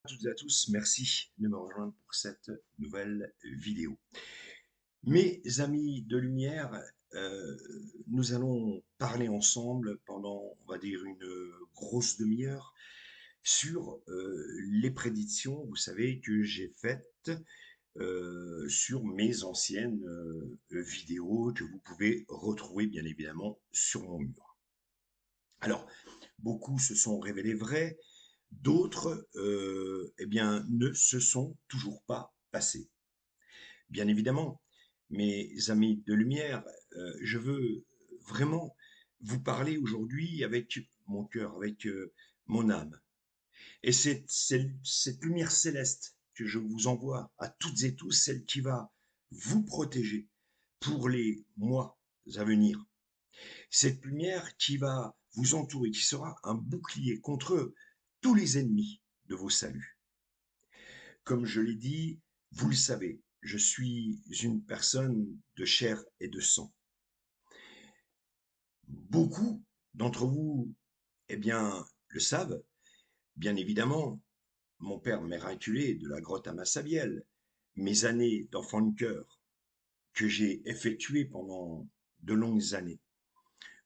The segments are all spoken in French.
toutes et à tous, merci de me rejoindre pour cette nouvelle vidéo. Mes amis de lumière, euh, nous allons parler ensemble pendant, on va dire, une grosse demi-heure sur les prédictions, vous savez, que j'ai faites sur mes anciennes vidéos que vous pouvez retrouver bien évidemment sur mon mur. Alors, beaucoup se sont révélés vrais, d'autres eh bien, ne se sont toujours pas passés. Bien évidemment, mes amis de lumière, je veux vraiment vous parler aujourd'hui avec mon cœur, avec mon âme. Et cette lumière céleste que je vous envoie à toutes et tous, celle qui va vous protéger pour les mois à venir. Cette lumière qui va vous entourer, qui sera un bouclier contre tous les ennemis de vos saluts. Comme je l'ai dit, vous le savez, je suis une personne de chair et de sang. Beaucoup d'entre vous, eh bien, le savent. Bien évidemment, mon père miraculé de la grotte à Massabielle, mes années d'enfant de cœur que j'ai effectuées pendant de longues années,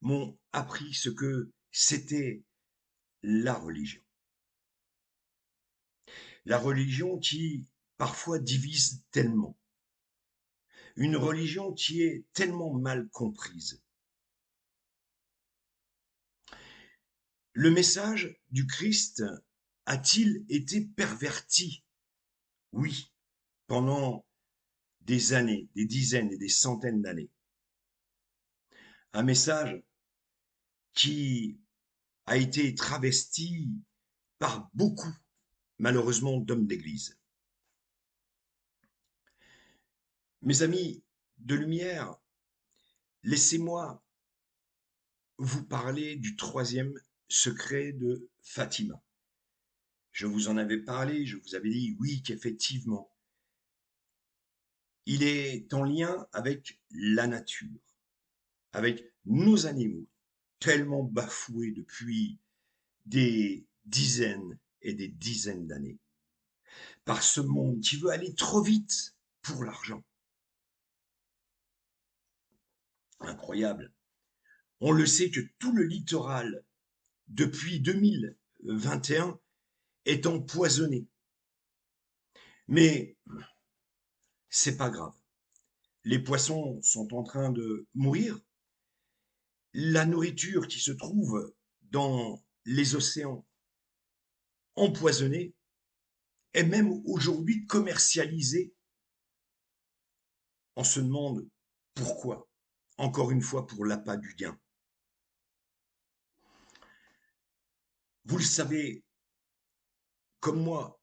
m'ont appris ce que c'était la religion. La religion qui parfois divise tellement. Une religion qui est tellement mal comprise. Le message du Christ a-t-il été perverti? Oui, pendant des années, des dizaines et des centaines d'années. Un message qui a été travesti par beaucoup, malheureusement, d'hommes d'église. Mes amis de lumière, laissez-moi vous parler du troisième secret de Fatima. Je vous en avais parlé, je vous avais dit oui qu'effectivement, il est en lien avec la nature, avec nos animaux, tellement bafoués depuis des dizaines et des dizaines d'années, par ce monde qui veut aller trop vite pour l'argent. Incroyable. On le sait que tout le littoral, depuis 2021, est empoisonné. Mais c'est pas grave. Les poissons sont en train de mourir. La nourriture qui se trouve dans les océans empoisonnée est même aujourd'hui commercialisée. On se demande pourquoi. Encore une fois, pour l'appât du gain. Vous le savez, comme moi,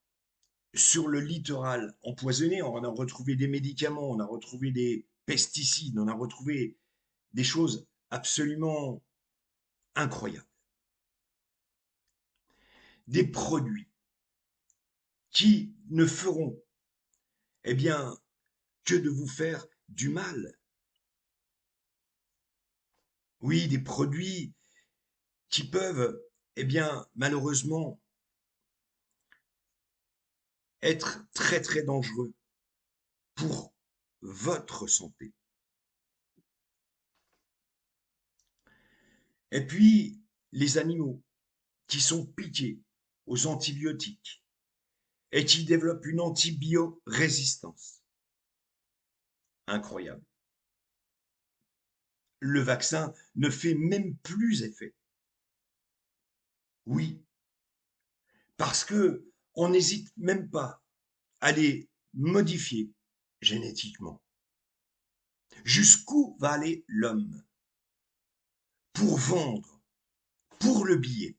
sur le littoral empoisonné, on a retrouvé des médicaments, on a retrouvé des pesticides, on a retrouvé des choses absolument incroyables. Des produits qui ne feront, eh bien, que de vous faire du mal. Oui, des produits qui peuvent, eh bien, malheureusement, être très très dangereux pour votre santé. Et puis, les animaux qui sont piqués aux antibiotiques et qui développent une antibiorésistance. Incroyable. Le vaccin ne fait même plus effet. Oui, parce que on n'hésite même pas à les modifier génétiquement. Jusqu'où va aller l'homme pour vendre, pour le billet?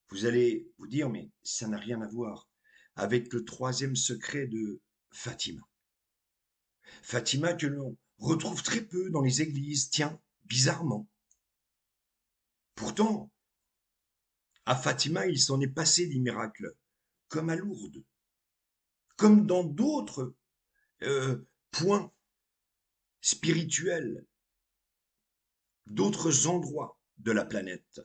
Vous allez vous dire, mais ça n'a rien à voir avec le troisième secret de Fatima. Fatima que l'on retrouve très peu dans les églises, tiens, bizarrement. Pourtant, à Fatima, il s'en est passé des miracles, comme à Lourdes, comme dans d'autres points spirituels, d'autres endroits de la planète.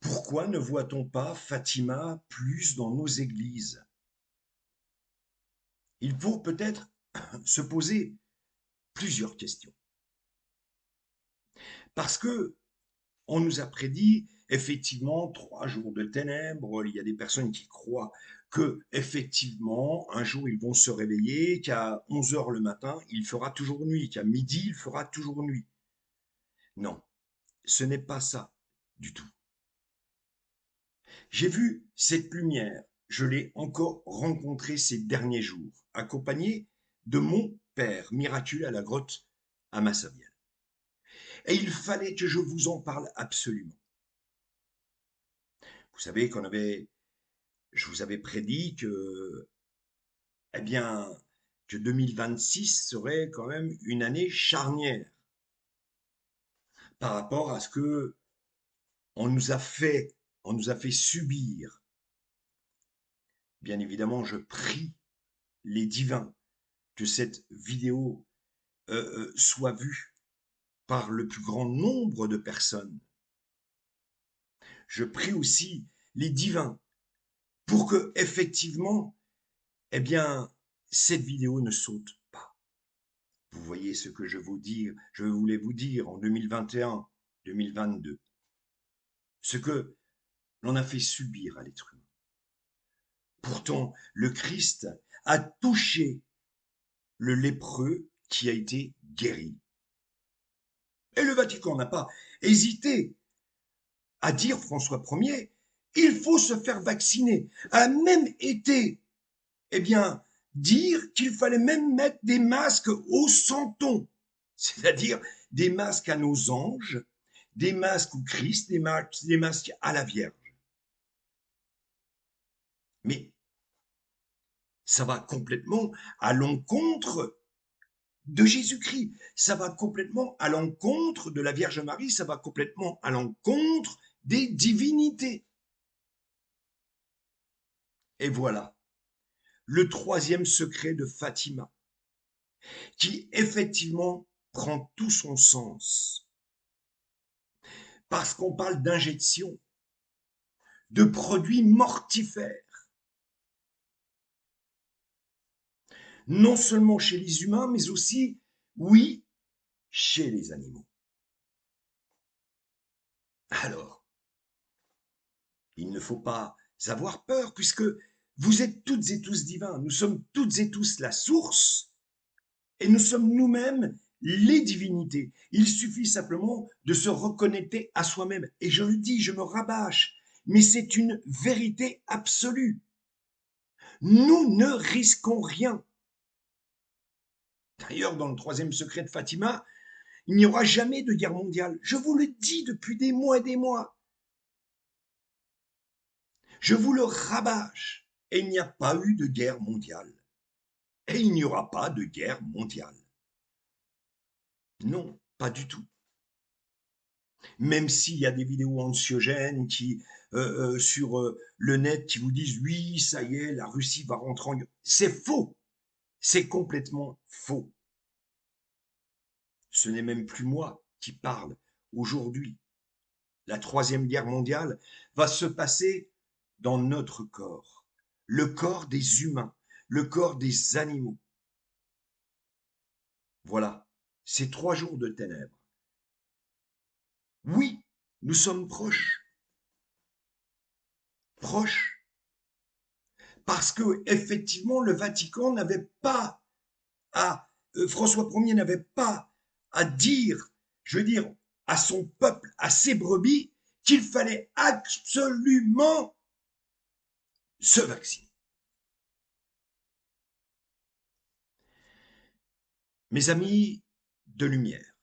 Pourquoi ne voit-on pas Fatima plus dans nos églises? Il faut peut-être se poser plusieurs questions. Parce que on nous a prédit effectivement 3 jours de ténèbres. Il y a des personnes qui croient que effectivement un jour ils vont se réveiller, qu'à 11 heures le matin il fera toujours nuit, qu'à midi il fera toujours nuit. Non, ce n'est pas ça du tout. J'ai vu cette lumière, je l'ai encore rencontrée ces derniers jours, accompagnée de mon père miraculé à la grotte à Massabielle. Et il fallait que je vous en parle absolument. Vous savez je vous avais prédit eh bien, que 2026 serait quand même une année charnière par rapport à ce que on nous a fait, on nous a fait subir. Bien évidemment, je prie les divins que cette vidéo soit vue par le plus grand nombre de personnes. Je prie aussi les divins pour que effectivement, eh bien, cette vidéo ne saute pas. Vous voyez ce que je voulais vous dire en 2021, 2022, ce que l'on a fait subir à l'être humain. Pourtant, le Christ a touché le lépreux qui a été guéri. Et le Vatican n'a pas hésité à dire, François Ier, il faut se faire vacciner, a même été, eh bien, dire qu'il fallait même mettre des masques au santon, c'est-à-dire des masques à nos anges, des masques au Christ, des masques à la Vierge. Mais ça va complètement à l'encontre de Jésus-Christ, ça va complètement à l'encontre de la Vierge Marie, ça va complètement à l'encontre des divinités. Et voilà, le troisième secret de Fatima, qui effectivement prend tout son sens. Parce qu'on parle d'injection, de produits mortifères, non seulement chez les humains, mais aussi, oui, chez les animaux. Alors, il ne faut pas avoir peur, puisque vous êtes toutes et tous divins, nous sommes toutes et tous la source, et nous sommes nous-mêmes les divinités. Il suffit simplement de se reconnecter à soi-même. Et je le dis, je me rabâche, mais c'est une vérité absolue. Nous ne risquons rien. D'ailleurs, dans le troisième secret de Fatima, il n'y aura jamais de guerre mondiale. Je vous le dis depuis des mois et des mois. Je vous le rabâche. Et il n'y a pas eu de guerre mondiale. Et il n'y aura pas de guerre mondiale. Non, pas du tout. Même s'il y a des vidéos anxiogènes sur le net qui vous disent oui, ça y est, la Russie va rentrer en guerre. C'est faux. C'est complètement faux. Ce n'est même plus moi qui parle. Aujourd'hui, la troisième guerre mondiale va se passer dans notre corps, le corps des humains, le corps des animaux. Voilà, ces 3 jours de ténèbres. Oui, nous sommes proches, proches, parce que effectivement le Vatican n'avait pas François Ier n'avait pas à dire, je veux dire, à son peuple, à ses brebis, qu'il fallait absolument se vacciner. Mes amis de lumière,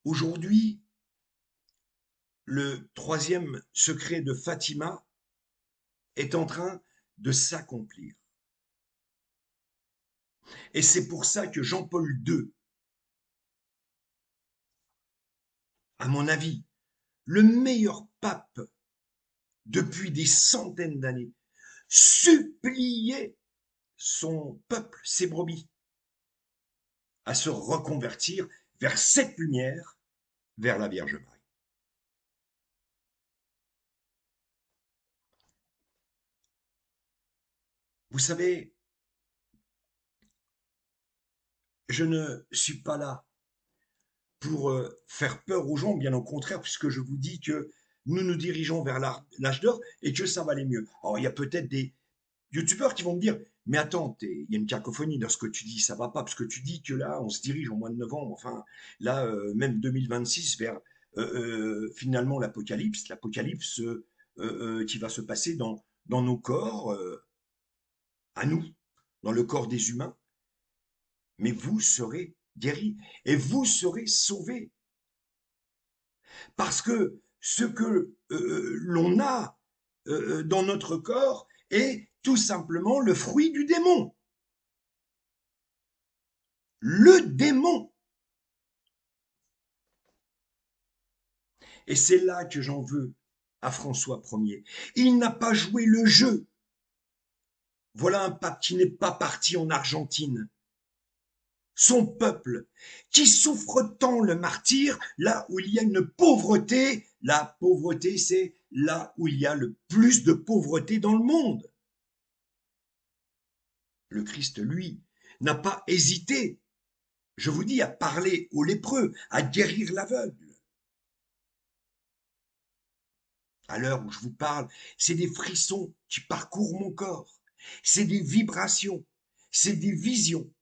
aujourd'hui, le troisième secret de Fatima est en train de s'accomplir. Et c'est pour ça que Jean-Paul II, à mon avis, le meilleur pape depuis des centaines d'années, suppliait son peuple, ses brebis, à se reconvertir vers cette lumière, vers la Vierge Marie. Vous savez, je ne suis pas là pour faire peur aux gens, bien au contraire, puisque je vous dis que nous nous dirigeons vers l'âge d'or et que ça va aller mieux. Alors, il y a peut-être des youtubeurs qui vont me dire, mais attends, il y a une cacophonie dans ce que tu dis, ça va pas, parce que tu dis que là, on se dirige au mois de novembre, enfin, là, même 2026, vers finalement l'apocalypse qui va se passer dans nos corps, à nous, dans le corps des humains, mais vous serez guéris et vous serez sauvés. Parce que ce que l'on a dans notre corps est tout simplement le fruit du démon. Le démon. Et c'est là que j'en veux à François Ier. Il n'a pas joué le jeu. Voilà un pape qui n'est pas parti en Argentine. Son peuple, qui souffre tant le martyre, là où il y a une pauvreté, la pauvreté, c'est là où il y a le plus de pauvreté dans le monde. Le Christ, lui, n'a pas hésité, je vous dis, à parler aux lépreux, à guérir l'aveugle. À l'heure où je vous parle, c'est des frissons qui parcourent mon corps, c'est des vibrations, c'est des visions.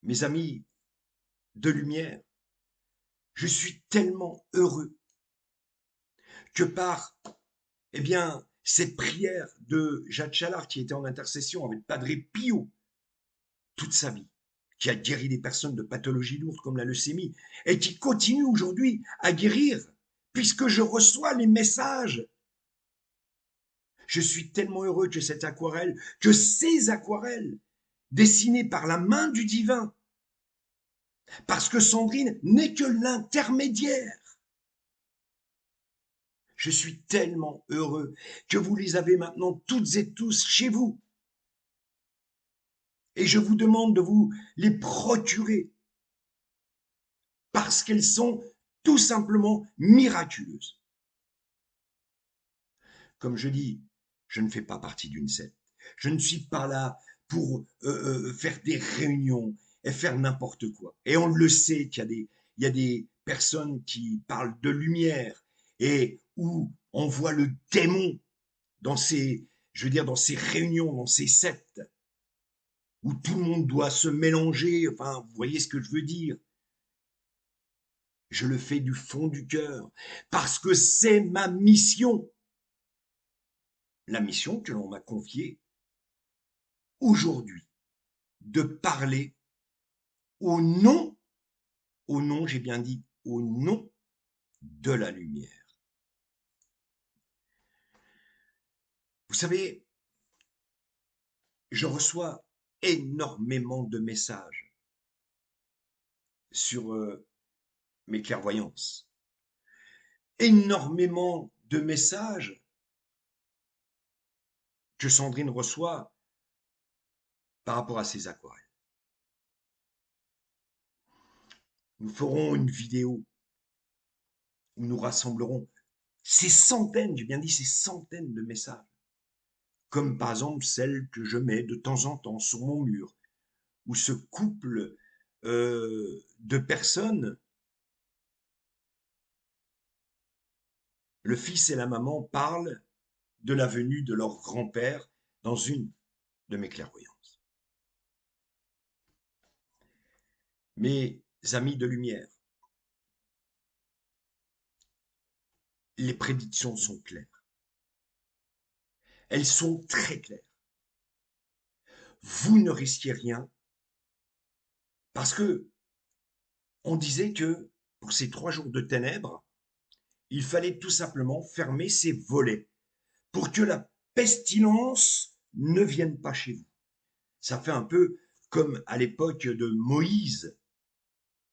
Mes amis de lumière, je suis tellement heureux que par, eh bien, cette prière de Jacques Challard qui était en intercession avec Padre Pio toute sa vie, qui a guéri des personnes de pathologies lourdes comme la leucémie et qui continue aujourd'hui à guérir puisque je reçois les messages. Je suis tellement heureux que cette aquarelle, que ces aquarelles dessinées par la main du divin, parce que Sandrine n'est que l'intermédiaire. Je suis tellement heureux que vous les avez maintenant toutes et tous chez vous. Et je vous demande de vous les procurer parce qu'elles sont tout simplement miraculeuses. Comme je dis, je ne fais pas partie d'une secte. Je ne suis pas là pour faire des réunions et faire n'importe quoi. Et on le sait il y a des personnes qui parlent de lumière et où on voit le démon dans ces, je veux dire, dans ces réunions, dans ces sectes, où tout le monde doit se mélanger. Enfin, vous voyez ce que je veux dire. Je le fais du fond du cœur parce que c'est ma mission. La mission que l'on m'a confiée aujourd'hui de parler au nom, j'ai bien dit, au nom de la lumière. Vous savez, je reçois énormément de messages sur mes clairvoyances, énormément de messages que Sandrine reçoit par rapport à ses aquarelles. Nous ferons une vidéo où nous rassemblerons ces centaines, j'ai bien dit ces centaines de messages, comme par exemple celle que je mets de temps en temps sur mon mur, où ce couple de personnes, le fils et la maman parlent de la venue de leur grand-père dans une de mes clairvoyances. Mes amis de lumière, les prédictions sont claires. Elles sont très claires. Vous ne risquez rien parce que on disait que pour ces 3 jours de ténèbres, il fallait tout simplement fermer ses volets pour que la pestilence ne vienne pas chez vous. Ça fait un peu comme à l'époque de Moïse,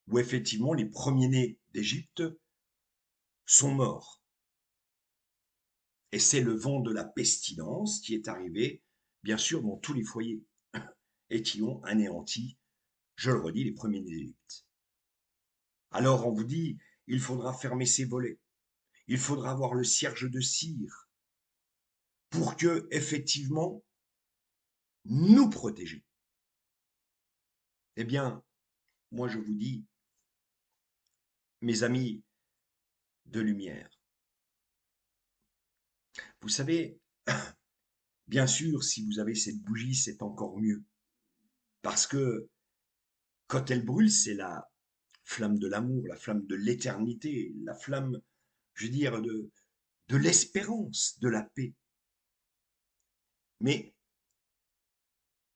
où effectivement les premiers-nés d'Égypte sont morts. Et c'est le vent de la pestilence qui est arrivé, bien sûr, dans tous les foyers, et qui ont anéanti, je le redis, les premiers-nés d'Égypte. Alors on vous dit, il faudra fermer ses volets. il faudra avoir le cierge de cire pour que, effectivement, nous protéger. Eh bien, moi je vous dis, mes amis de lumière, vous savez, bien sûr, si vous avez cette bougie, c'est encore mieux. Parce que quand elle brûle, c'est la flamme de l'amour, la flamme de l'éternité, la flamme, je veux dire, de l'espérance, de la paix. Mais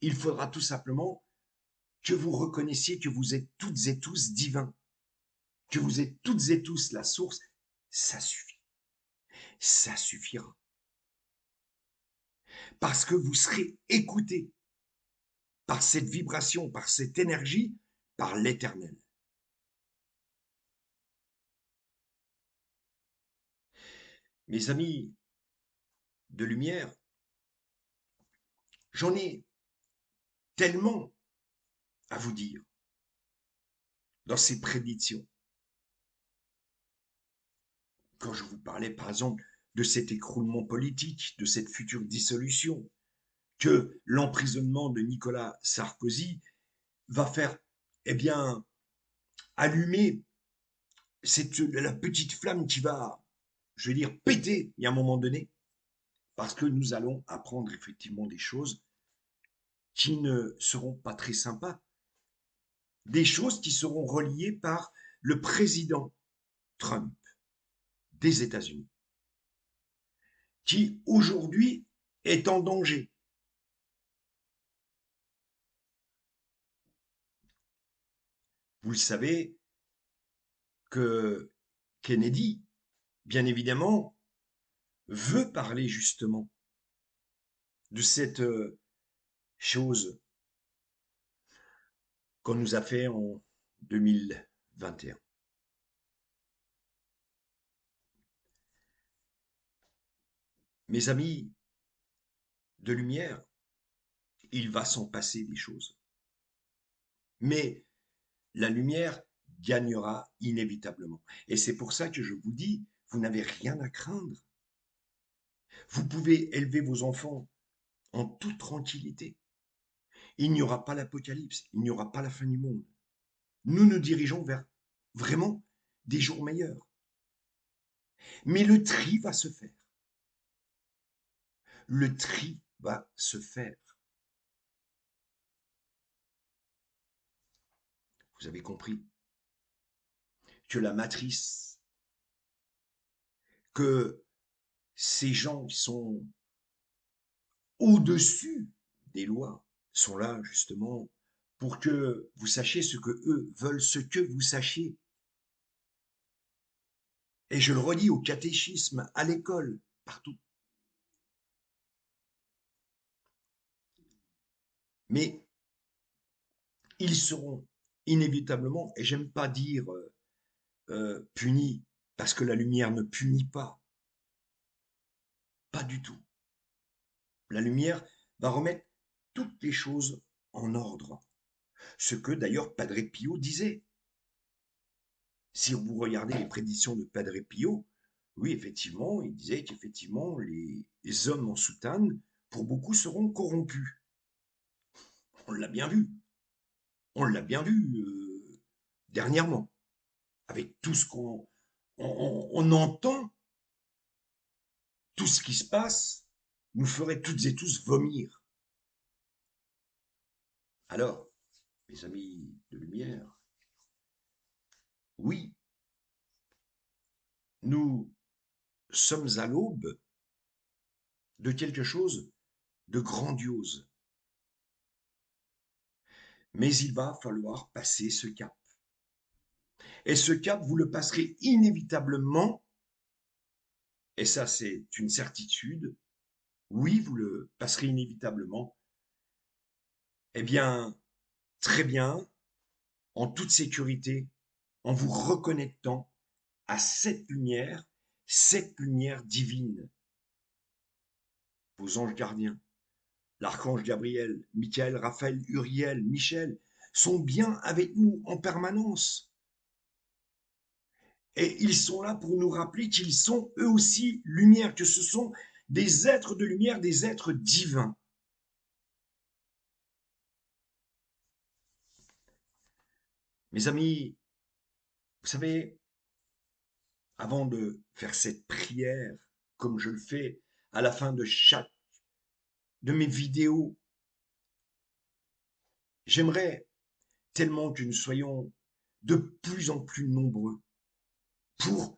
il faudra tout simplement que vous reconnaissiez que vous êtes toutes et tous divins, que vous êtes toutes et tous la source. Ça suffit, ça suffira. Parce que vous serez écoutés par cette vibration, par cette énergie, par l'éternel. Mes amis de lumière, j'en ai tellement à vous dire dans ces prédictions. Quand je vous parlais par exemple de cet écroulement politique, de cette future dissolution, que l'emprisonnement de Nicolas Sarkozy va faire, eh bien, allumer la petite flamme qui va, je veux dire, péter à un moment donné, parce que nous allons apprendre effectivement des choses qui ne seront pas très sympas, des choses qui seront reliées par le président Trump des États-Unis, qui aujourd'hui est en danger. Vous le savez que Kennedy, bien évidemment, veut parler justement de cette chose qu'on nous a fait en 2021. Mes amis de lumière, il va s'en passer des choses. Mais la lumière gagnera inévitablement. Et c'est pour ça que je vous dis, vous n'avez rien à craindre. Vous pouvez élever vos enfants en toute tranquillité. Il n'y aura pas l'apocalypse, il n'y aura pas la fin du monde. Nous nous dirigeons vers vraiment des jours meilleurs. Mais le tri va se faire. Le tri va se faire. Vous avez compris que la matrice, que ces gens qui sont au-dessus des lois sont là justement pour que vous sachiez ce que eux veulent, ce que vous sachiez. Et je le redis au catéchisme, à l'école, partout. Mais ils seront inévitablement, et j'aime pas dire punis, parce que la lumière ne punit pas, pas du tout. La lumière va remettre toutes les choses en ordre. Ce que d'ailleurs Padre Pio disait. Si vous regardez les prédictions de Padre Pio, oui, effectivement, il disait qu'effectivement, les hommes en soutane, pour beaucoup, seront corrompus. On l'a bien vu. On l'a bien vu dernièrement. Avec tout ce on entend, tout ce qui se passe, nous ferait toutes et tous vomir. Alors, mes amis de lumière, oui, nous sommes à l'aube de quelque chose de grandiose. Mais il va falloir passer ce cap. Et ce cap, vous le passerez inévitablement, et ça c'est une certitude, oui, vous le passerez inévitablement, eh bien, très bien, en toute sécurité, en vous reconnectant à cette lumière divine, vos anges gardiens, l'archange Gabriel, Michael, Raphaël, Uriel, Michel, sont bien avec nous en permanence. Et ils sont là pour nous rappeler qu'ils sont eux aussi lumière, que ce sont des êtres de lumière, des êtres divins. Mes amis, vous savez, avant de faire cette prière, comme je le fais à la fin de chaque de mes vidéos, j'aimerais tellement que nous soyons de plus en plus nombreux pour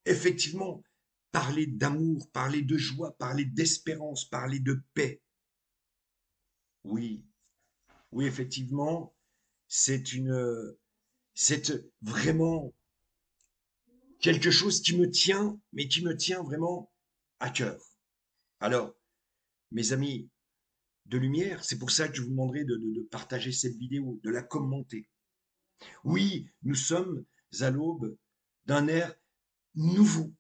effectivement parler d'amour, parler de joie, parler d'espérance, parler de paix. Oui, oui, effectivement, c'est c'est vraiment quelque chose qui me tient, mais qui me tient vraiment à cœur. Alors, mes amis de lumière, c'est pour ça que je vous demanderai de partager cette vidéo, de la commenter. Oui, nous sommes à l'aube d'un ère nouveau.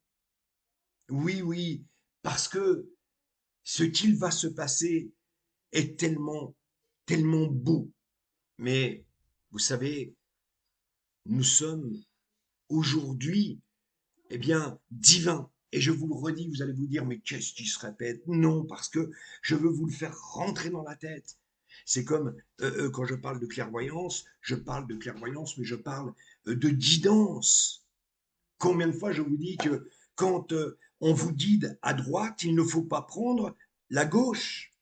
Oui, oui, parce que ce qu'il va se passer est tellement, tellement beau. Mais vous savez, nous sommes aujourd'hui, eh bien, divins. Et je vous le redis, vous allez vous dire, mais qu'est-ce qui se répète? Non, parce que je veux vous le faire rentrer dans la tête. C'est comme quand je parle de clairvoyance, mais je parle de guidance. Combien de fois je vous dis que quand on vous guide à droite, il ne faut pas prendre la gauche.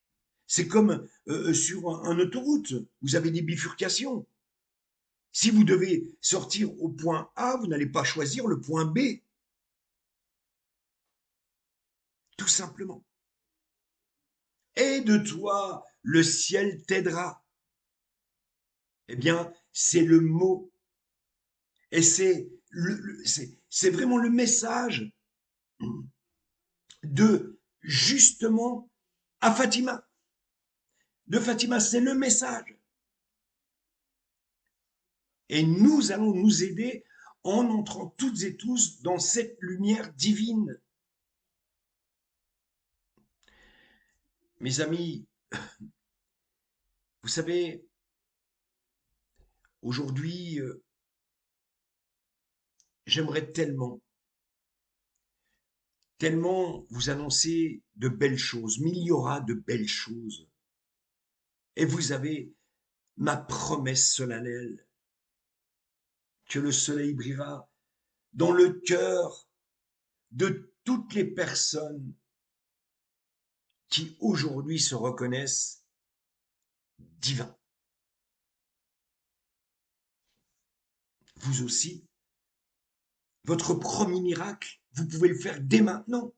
C'est comme sur un autoroute, vous avez des bifurcations. Si vous devez sortir au point A, vous n'allez pas choisir le point B, tout simplement. Aide-toi, le ciel t'aidera. Eh bien, c'est le mot. Et c'est vraiment le message de justement à Fatima. De Fatima, c'est le message. Et nous allons nous aider en entrant toutes et tous dans cette lumière divine. Mes amis, vous savez, aujourd'hui, j'aimerais tellement, tellement vous annoncer de belles choses, mais il y aura de belles choses. Et vous avez ma promesse solennelle que le soleil brillera dans le cœur de toutes les personnes qui aujourd'hui se reconnaissent divins. Vous aussi, votre premier miracle, vous pouvez le faire dès maintenant.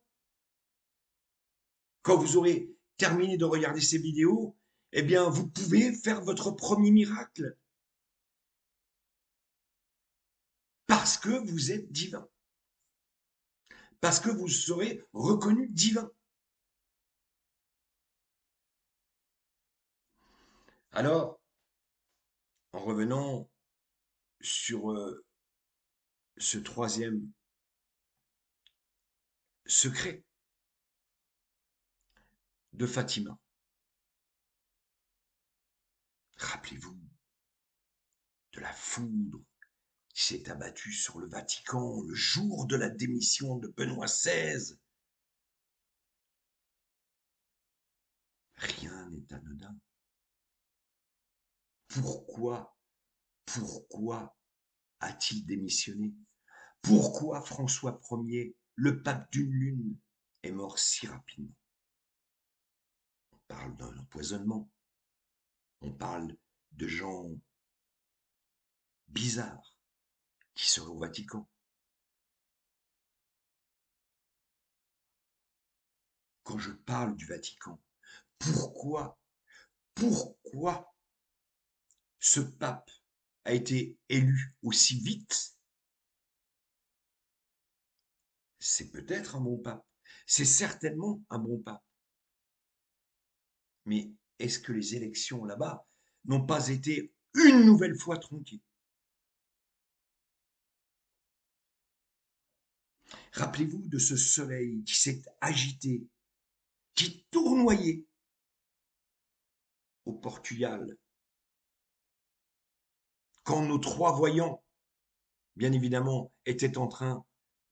Quand vous aurez terminé de regarder ces vidéos, eh bien, vous pouvez faire votre premier miracle parce que vous êtes divin, parce que vous serez reconnu divin. Alors, en revenant sur ce troisième secret de Fatima, rappelez-vous de la foudre qui s'est abattue sur le Vatican le jour de la démission de Benoît XVI. Rien n'est anodin. Pourquoi, pourquoi a-t-il démissionné? Pourquoi François Ier, le pape d'une lune, est mort si rapidement? On parle d'un empoisonnement, on parle de gens bizarres qui seraient au Vatican. Quand je parle du Vatican, pourquoi, pourquoi ce pape a été élu aussi vite? C'est peut-être un bon pape, c'est certainement un bon pape. Mais est-ce que les élections là-bas n'ont pas été une nouvelle fois tronquées? Rappelez-vous de ce soleil qui s'est agité, qui tournoyait au Portugal, quand nos trois voyants, bien évidemment, était en train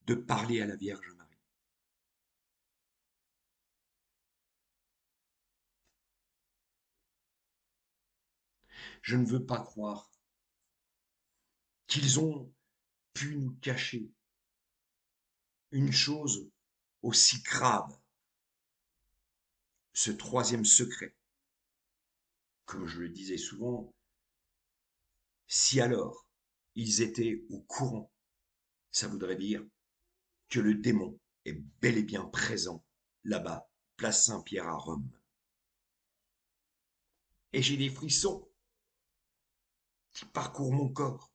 de parler à la Vierge Marie. Je ne veux pas croire qu'ils ont pu nous cacher une chose aussi grave, ce troisième secret. Comme je le disais souvent, si alors ils étaient au courant, ça voudrait dire que le démon est bel et bien présent là-bas, place Saint-Pierre à Rome. Et j'ai des frissons qui parcourent mon corps,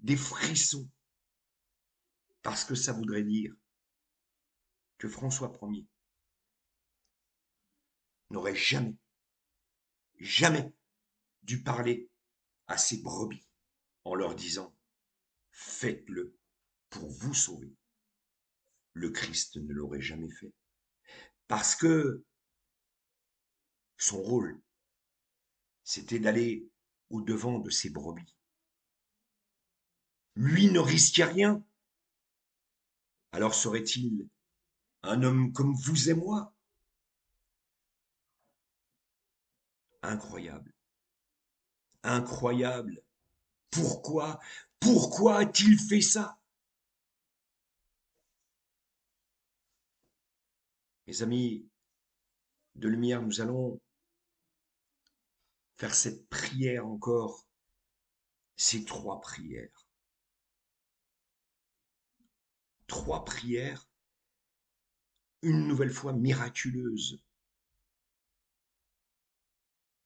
des frissons, parce que ça voudrait dire que François Ier n'aurait jamais, jamais dû parler à ses brebis en leur disant faites-le pour vous sauver. Le Christ ne l'aurait jamais fait parce que son rôle, c'était d'aller au-devant de ses brebis. Lui ne risquait rien, alors serait-il un homme comme vous et moi? Incroyable, incroyable. Pourquoi, pourquoi a-t-il fait ça? Mes amis de lumière, nous allons faire cette prière encore, ces trois prières. Trois prières, une nouvelle fois miraculeuses.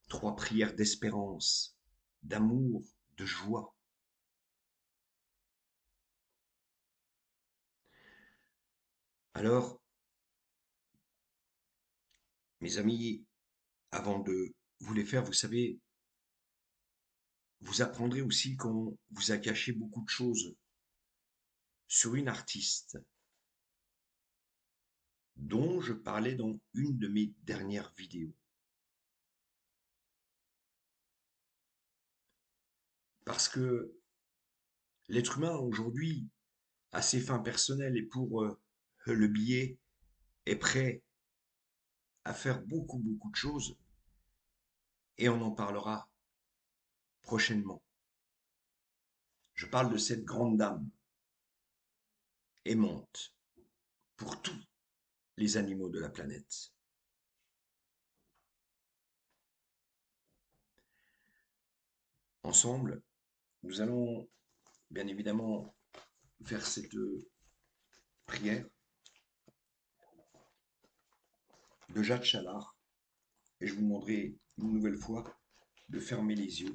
Trois prières d'espérance, d'amour, de joie. Alors, mes amis, avant de vous les faire, vous savez, vous apprendrez aussi qu'on vous a caché beaucoup de choses sur une artiste dont je parlais dans une de mes dernières vidéos. Parce que l'être humain aujourd'hui, à ses fins personnelles et pour le billet, est prêt à faire beaucoup, beaucoup de choses et on en parlera prochainement. Je parle de cette grande dame aimante pour tous les animaux de la planète. Ensemble, nous allons bien évidemment faire cette prière de Jacques Challard et je vous demanderai une nouvelle fois de fermer les yeux.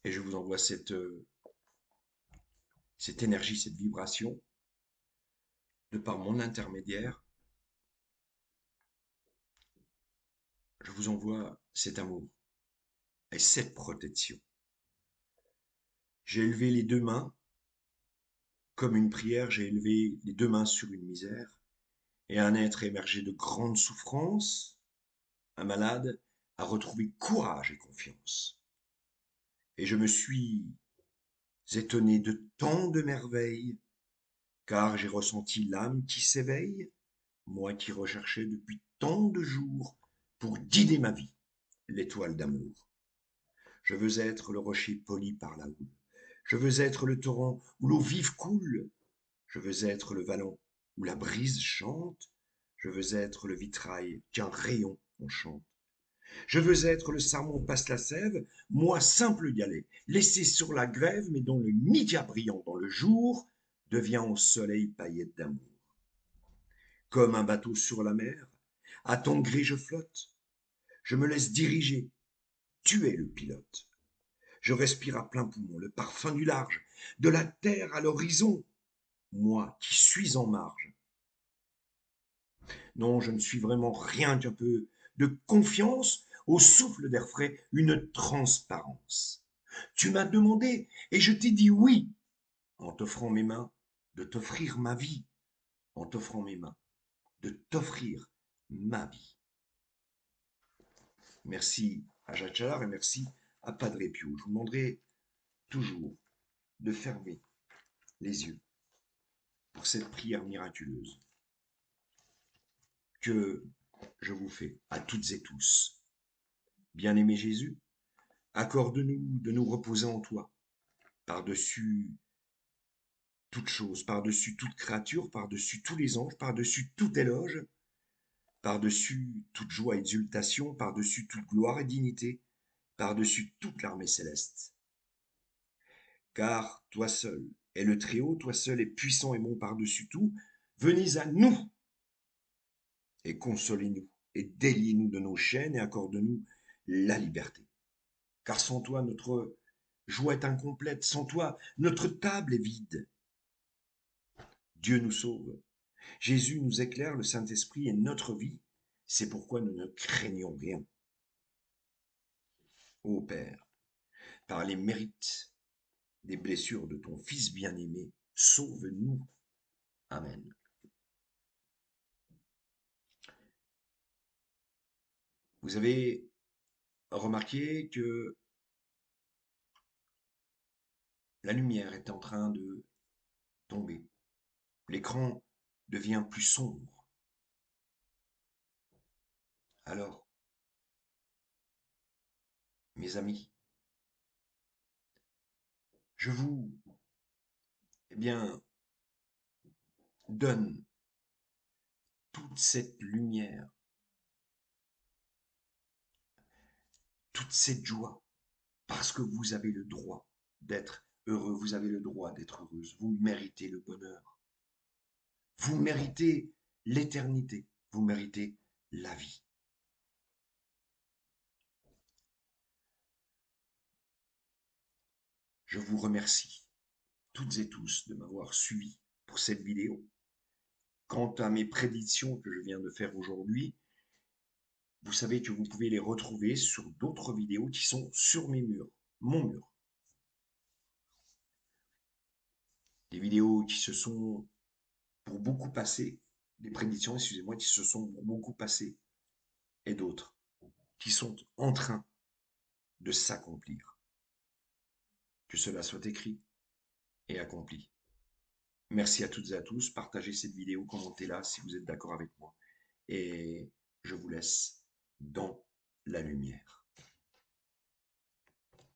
Et je vous envoie cette énergie, cette vibration, de par mon intermédiaire. Je vous envoie cet amour et cette protection. J'ai élevé les deux mains, comme une prière, j'ai élevé les deux mains sur une misère, et un être émergé de grande souffrance, un malade, a retrouvé courage et confiance. Et je me suis étonné de tant de merveilles, car j'ai ressenti l'âme qui s'éveille, moi qui recherchais depuis tant de jours pour guider ma vie, l'étoile d'amour. Je veux être le rocher poli par la houle. Je veux être le torrent où l'eau vive coule. Je veux être le vallon où la brise chante. Je veux être le vitrail qu'un rayon enchante. Je veux être le sarment passe la sève, moi simple galet, laissé sur la grève, mais dont le midia brillant dans le jour devient au soleil paillette d'amour. Comme un bateau sur la mer, à ton gré je flotte. Je me laisse diriger, tu es le pilote. Je respire à plein poumon le parfum du large, de la terre à l'horizon, moi qui suis en marge. Non, je ne suis vraiment rien qu'un peu de confiance au souffle d'air frais, une transparence. Tu m'as demandé et je t'ai dit oui, en t'offrant mes mains, de t'offrir ma vie, en t'offrant mes mains, de t'offrir ma vie. Merci à Jacques Challard et merci à Padre Pio. Je vous demanderai toujours de fermer les yeux pour cette prière miraculeuse que je vous fais à toutes et tous. Bien-aimé Jésus, accorde-nous de nous reposer en toi, par-dessus toute chose, par-dessus toute créature, par-dessus tous les anges, par-dessus tout éloge, par-dessus toute joie et exultation, par-dessus toute gloire et dignité, par-dessus toute l'armée céleste. Car toi seul est le Très-Haut, toi seul est puissant et bon par-dessus tout. Venez à nous et consolez-nous et déliez-nous de nos chaînes et accorde-nous la liberté. Car sans toi, notre joie est incomplète, sans toi, notre table est vide. Dieu nous sauve, Jésus nous éclaire, le Saint-Esprit est notre vie, c'est pourquoi nous ne craignons rien. Ô Père, par les mérites des blessures de ton Fils bien-aimé, sauve-nous. Amen. Vous avez remarqué que la lumière est en train de tomber. L'écran devient plus sombre. Alors, mes amis, je vous, eh bien, donne toute cette lumière, toute cette joie, parce que vous avez le droit d'être heureux, vous avez le droit d'être heureuse, vous méritez le bonheur, vous méritez l'éternité, vous méritez la vie. Je vous remercie toutes et tous de m'avoir suivi pour cette vidéo. Quant à mes prédictions que je viens de faire aujourd'hui, vous savez que vous pouvez les retrouver sur d'autres vidéos qui sont sur mes murs, mon mur. Des vidéos qui se sont pour beaucoup passées, des prédictions, excusez-moi, qui se sont pour beaucoup passées, et d'autres qui sont en train de s'accomplir. Que cela soit écrit et accompli. Merci à toutes et à tous. Partagez cette vidéo, commentez-la si vous êtes d'accord avec moi. Et je vous laisse dans la lumière.